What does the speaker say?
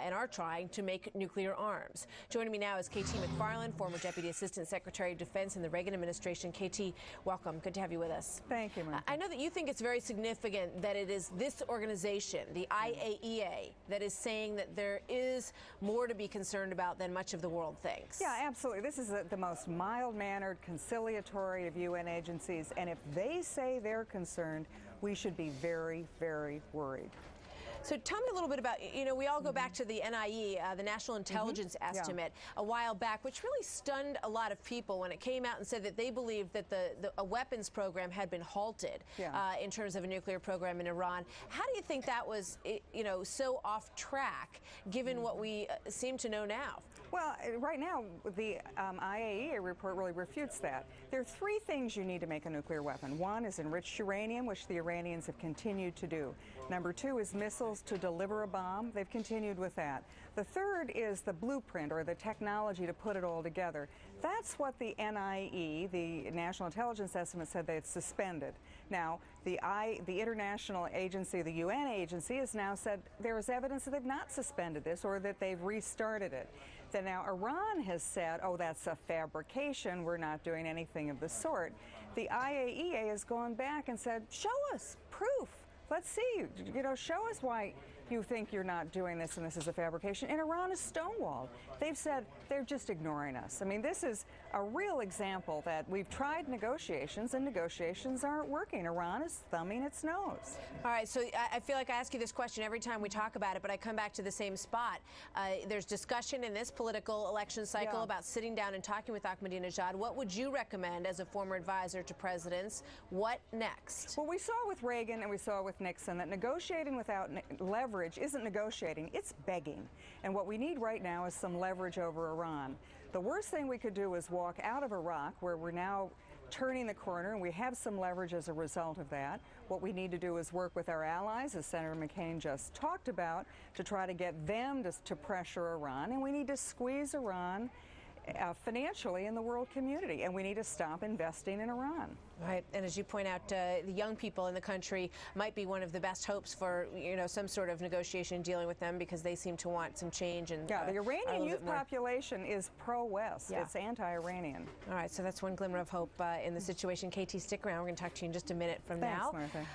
and are trying to make nuclear arms. Joining me now is KT McFarland, former Deputy Assistant Secretary of Defense in the Reagan administration. KT, welcome. Good to have you with us. Thank you, Martha. I know that you think it's very significant that it is this organization, the IAEA, that is saying that there is more to be concerned about than much of the world thinks. Yeah, absolutely. This is the most mild-mannered, conciliatory of UN agencies, and if they say they're concerned, we should be very, very worried. So tell me a little bit about, we all go back to the NIE, the National Intelligence Estimate, a while back, which really stunned a lot of people when it came out and said that they believed that a weapons program had been halted in terms of a nuclear program in Iran. How do you think that was, so off track, given what we seem to know now? Well, right now, the IAEA report really refutes that. There are three things you need to make a nuclear weapon. One is enriched uranium, which the Iranians have continued to do. Number two is missiles to deliver a bomb. They've continued with that. The third is the blueprint, or the technology to put it all together. That's what the NIE, the National Intelligence Estimate, said they had suspended. Now, the international agency, the UN agency, has now said there is evidence that they've not suspended this or that they've restarted it. Then now Iran has said, oh, that's a fabrication, we're not doing anything of the sort. The IAEA has gone back and said, show us proof. Let's see, show us why you think you're not doing this and this is a fabrication. And Iran is stonewalled. They've said they're just ignoring us. I mean, this is a real example that we've tried negotiations and negotiations aren't working. Iran is thumbing its nose. All right, so I feel like I ask you this question every time we talk about it, but I come back to the same spot. There's discussion in this political election cycle about sitting down and talking with Ahmadinejad. What would you recommend as a former advisor to presidents? What next? Well, we saw with Reagan and we saw with Nixon that negotiating without leverage isn't negotiating, it's begging. And what we need right now is some leverage over Iran. The worst thing we could do is walk out of Iraq, where we're now turning the corner, and we have some leverage as a result of that. What we need to do is work with our allies, as Senator McCain just talked about, to try to get them to pressure Iran. And we need to squeeze Iran financially in the world community, and we need to stop investing in Iran. Right, and as you point out, the young people in the country might be one of the best hopes for, some sort of negotiation dealing with them, because they seem to want some change. And the Iranian youth population is pro-West. It's anti-Iranian. All right, so that's one glimmer of hope in the situation. KT, stick around. We're going to talk to you in just a minute from now. Thanks, Martha.